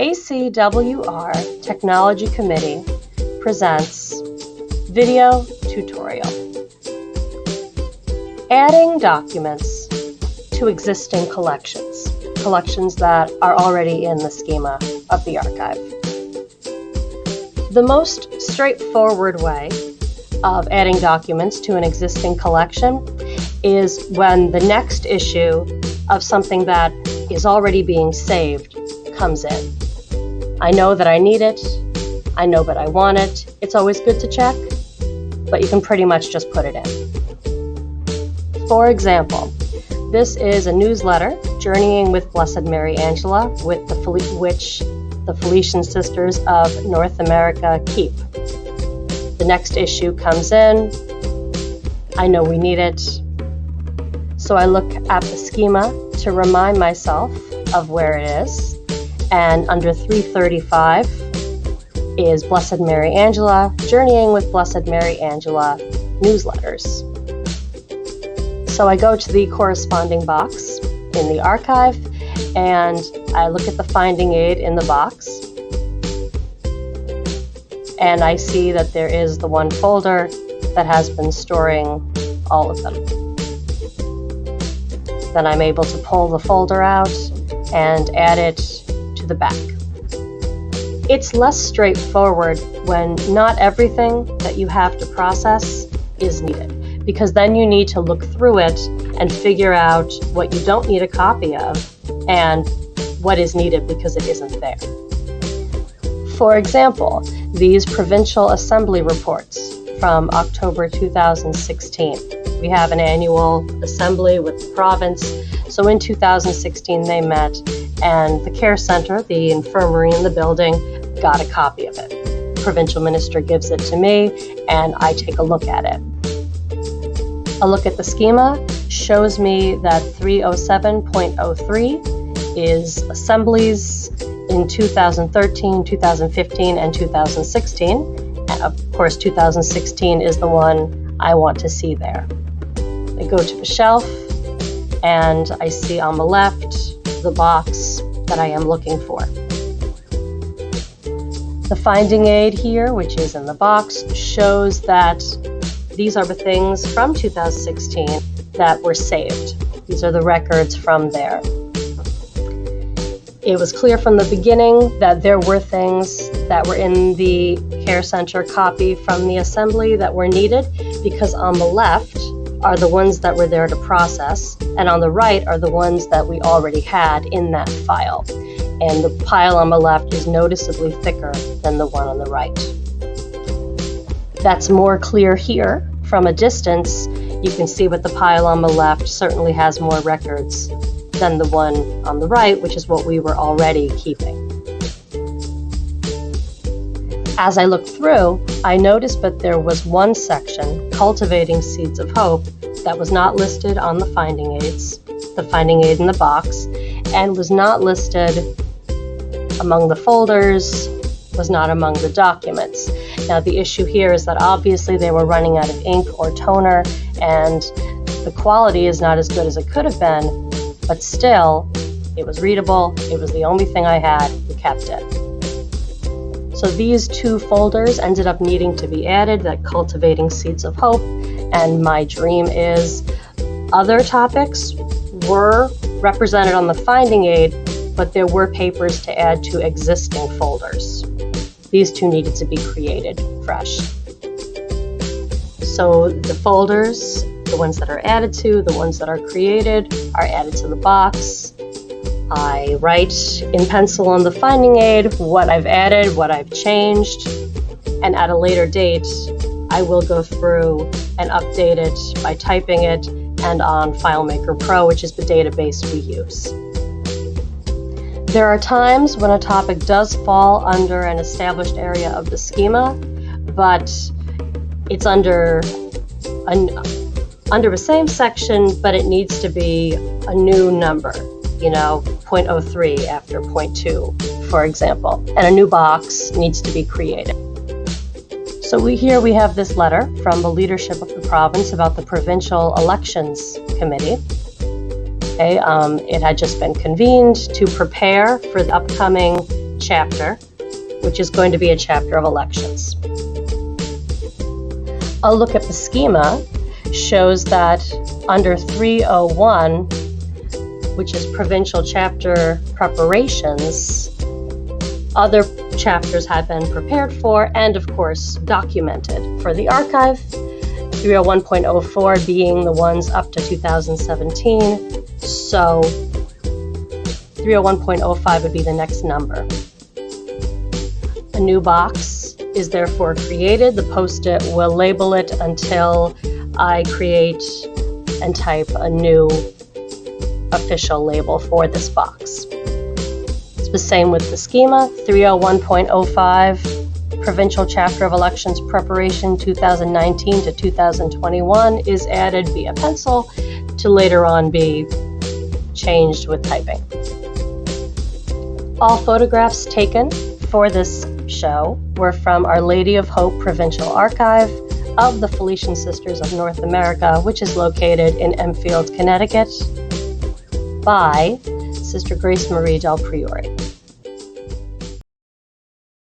ACWR Technology Committee presents video tutorial. Adding documents to existing collections that are already in the schema of the archive. The most straightforward way of adding documents to an existing collection is when the next issue of something that is already being saved comes in. I know that I need it, I know that I want it, it's always good to check, but you can pretty much just put it in. For example, this is a newsletter, Journeying with Blessed Mary Angela, which the Felician Sisters of North America keep. The next issue comes in, I know we need it, so I look at the schema to remind myself of where it is, and under 335 is Blessed Mary Angela, Journeying with Blessed Mary Angela newsletters. So I go to the corresponding box in the archive and I look at the finding aid in the box and I see that there is the one folder that has been storing all of them. Then I'm able to pull the folder out and add it to the back. It's less straightforward when not everything that you have to process is needed, because then you need to look through it and figure out what you don't need a copy of and what is needed because it isn't there. For example, these provincial assembly reports from October 2016. We have an annual assembly with the province. So in 2016 they met and the care center, the infirmary in the building, got a copy of it. The provincial minister gives it to me and I take a look at it. A look at the schema shows me that 307.03 is assemblies in 2013, 2015, and 2016. And of course 2016 is the one I want to see there. I go to the shelf and I see on the left the box that I am looking for. The finding aid here, which is in the box, shows that these are the things from 2016 that were saved. These are the records from there. It was clear from the beginning that there were things that were in the care center copy from the assembly that were needed, because on the left are the ones that were there to process, and on the right are the ones that we already had in that file. And the pile on the left is noticeably thicker than the one on the right. That's more clear here. From a distance, you can see that the pile on the left certainly has more records than the one on the right, which is what we were already keeping. As I looked through, I noticed that there was one section, Cultivating Seeds of Hope, that was not listed on the finding aids, the finding aid in the box, and was not listed among the folders, was not among the documents. Now the issue here is that obviously they were running out of ink or toner, and the quality is not as good as it could have been, but still, it was readable, it was the only thing I had, we kept it. So these two folders ended up needing to be added, that Cultivating Seeds of Hope, and my dream is other topics were represented on the finding aid, but there were papers to add to existing folders. These two needed to be created fresh. So the folders, the ones that are added to, the ones that are created, are added to the box. I write in pencil on the finding aid what I've added, what I've changed, and at a later date, I will go through and update it by typing it and on FileMaker Pro, which is the database we use. There are times when a topic does fall under an established area of the schema, but it's under the same section, but it needs to be a new number, 0.03 after 0.2, for example, and a new box needs to be created. So here we have this letter from the leadership of the province about the Provincial Elections Committee. Okay, it had just been convened to prepare for the upcoming chapter, which is going to be a chapter of elections. A look at the schema shows that under 301, which is provincial chapter preparations, other chapters had been prepared for and, of course, documented for the archive, 301.04 being the ones up to 2017, so 301.05 would be the next number. A new box is therefore created. The Post-it will label it until I create and type a new official label for this box. It's the same with the schema. 301.05, Provincial Chapter of Elections Preparation 2019 to 2021 is added via pencil to later on be changed with typing. All photographs taken for this show were from Our Lady of Hope Provincial Archive of the Felician Sisters of North America, which is located in Enfield, Connecticut, by Sister Grace Marie del Priore.